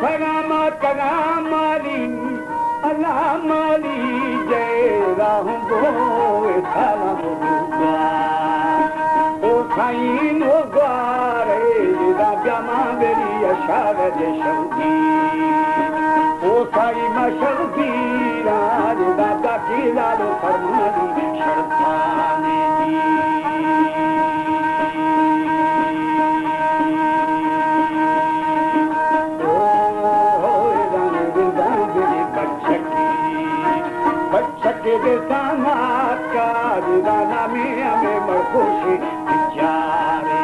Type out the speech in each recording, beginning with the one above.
सलामत करामाली अल्लाह माली जय राम बोए सलाम ओ साईं नो ग्वारे राजा मां मेरी अशार जे शौकी ओ साईं मां शौकी राज दादा की लालो फरमानी शरताने के सानात का दाना में हमें मरखुशी जारे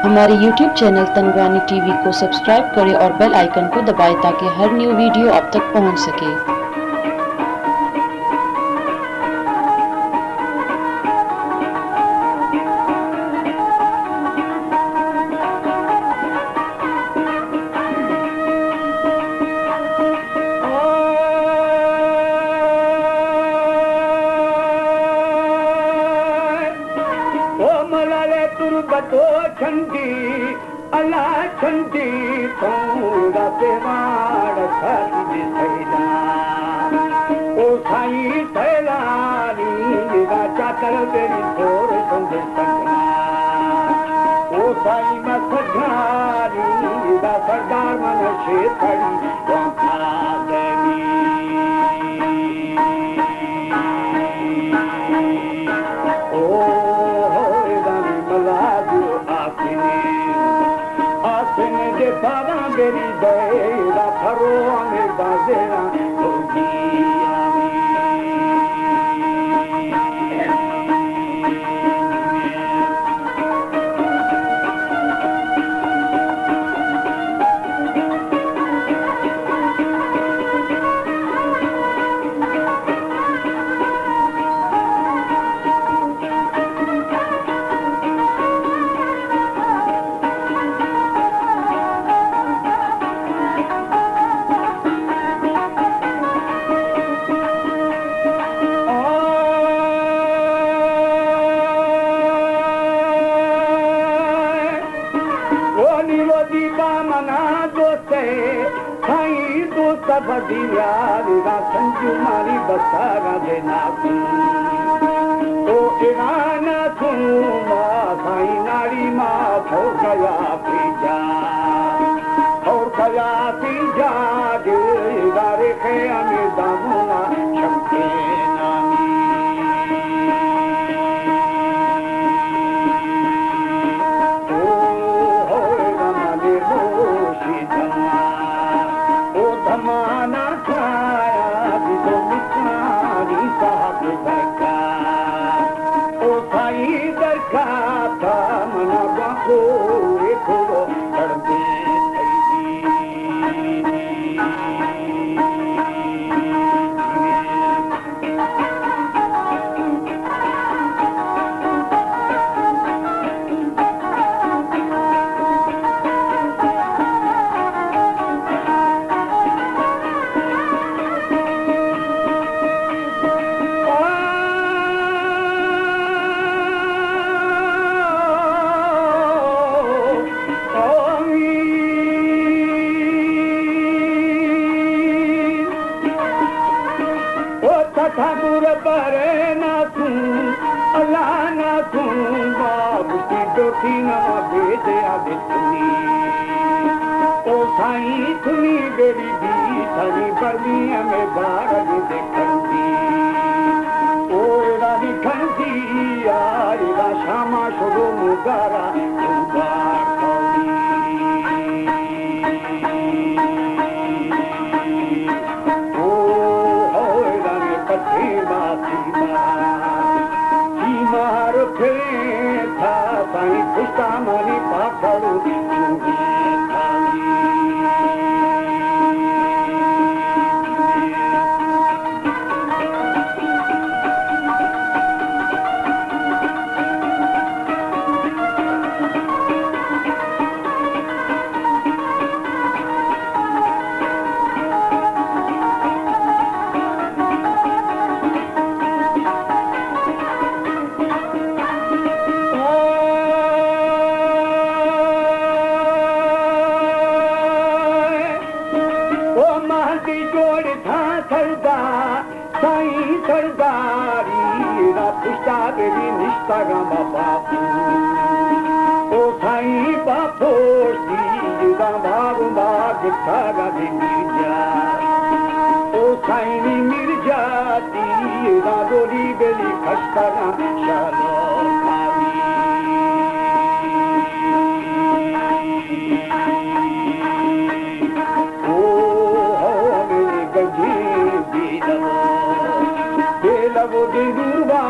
हमारे YouTube चैनल तनवानी टीवी को सब्सक्राइब करें और बेल आइकन को दबाएं ताकि हर न्यू वीडियो आप तक पहुंच सके। बतो छंदी अल्लाह छंदी तोड़ा तेवाड़ साथी सैदा ओ साईं थैलानी राजा कर तेरी तोर संगे संगना ओ साईं मसघारी दा सरदार मन शेखड़ी वाखा देवी ओ जे बाबा मेरी दया फरो में बाजेरा बदिया रा संजू मारी बसारा देना ओ ईराना सुन मा साईं नारी मा हो गया पीजा दिलदारे के अमीर दामुना शमके नामी ओ हो रमाने रोशी जमा धमाना खाया बिदो मिठानी साहब दरका ओ साईं दरका था मना बाको देखो करदे ठाकुर परे ना तू अल्लाह ना तू बाबू की डोटी ना भेजे आगे तुनी ओ साईं तुनी बेरी दी थारी बरमी हमें बारग देखंदी ओ रानी खंदी यार रा शामा शुरू मुगारा मुगार पुष्टा मारी पाखड़ू यारी रा पुष्टा देवी निष्ठा गामा बापू ओ साईं बापोस्ती रा भाग भाग थागा दे मिर्जा ओ साईं मिर्जा ती रा डोली बेली खस्ता ना शालो वो दिलवा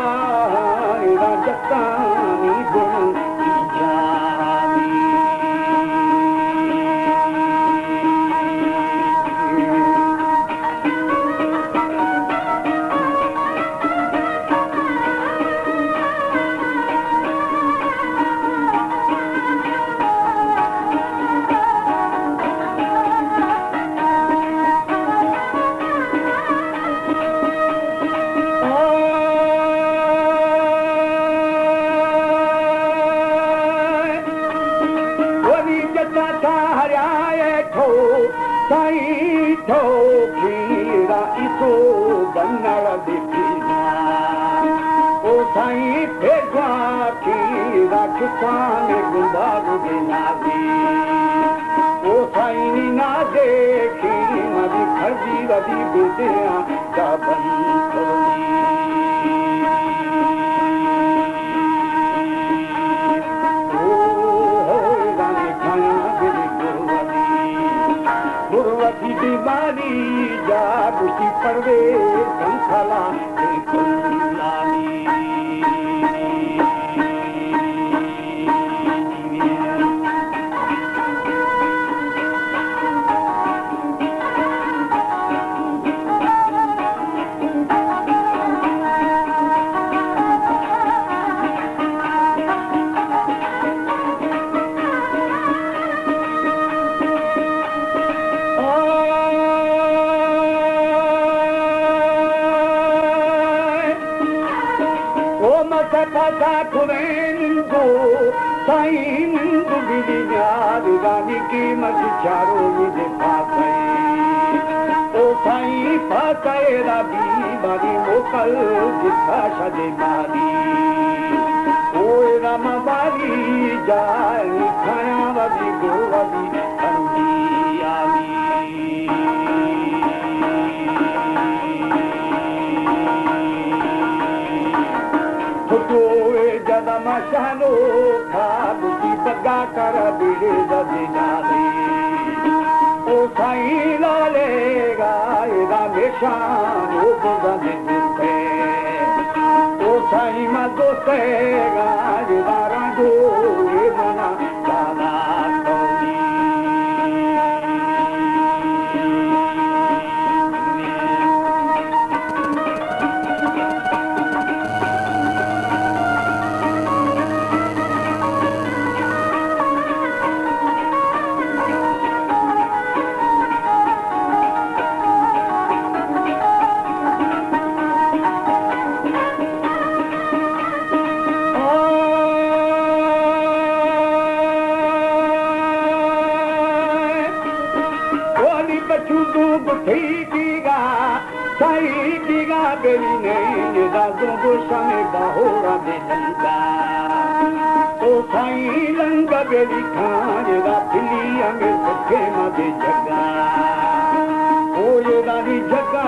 राजस्थानी गुण की जानी साईं ठो खीरा इसो बनड़ दिखीना ओ साईं फेजवा खीरा किसान गुंबाग बिनादी ओ साईं ना देखी मदी खर्जी वदी बिदिया जाबन खोली गुरुवती बीमारी जागुसी परवे संखला कुलानी पता खुवेंदो साईं दुबिली याद गानी की मत चारो मुझे पासे ओ साईं पासे रबी बारी मोकल जिखा शदे मारी ओ राम बारी जाए खाया वदी गोवदी अंदी आली मशानो खाबी बगा कर बिड़े दे जाले ओ साईं लाले गाएगा मेशानो बदे दुपे ओ साईं मा दोस्ते गाएगा राडो ये मना दादा तोनी ठीकीगा साईं कीगा बेली नहीं दादू गुस्साने बाहोरा बेलंगा ओ साईं लंग बेली खाने दा फिली हमें सखे मदे जगा ओ ये दानी जगा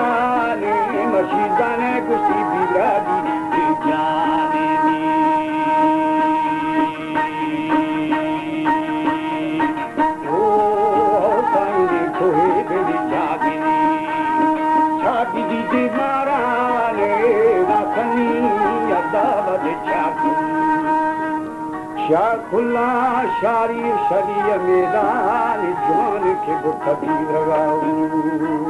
ने मशीदा ने गुस्सी बिरादी जाने शाखुल्ला शारी शरीय मैदान जवान के गुठ भी लगाऊं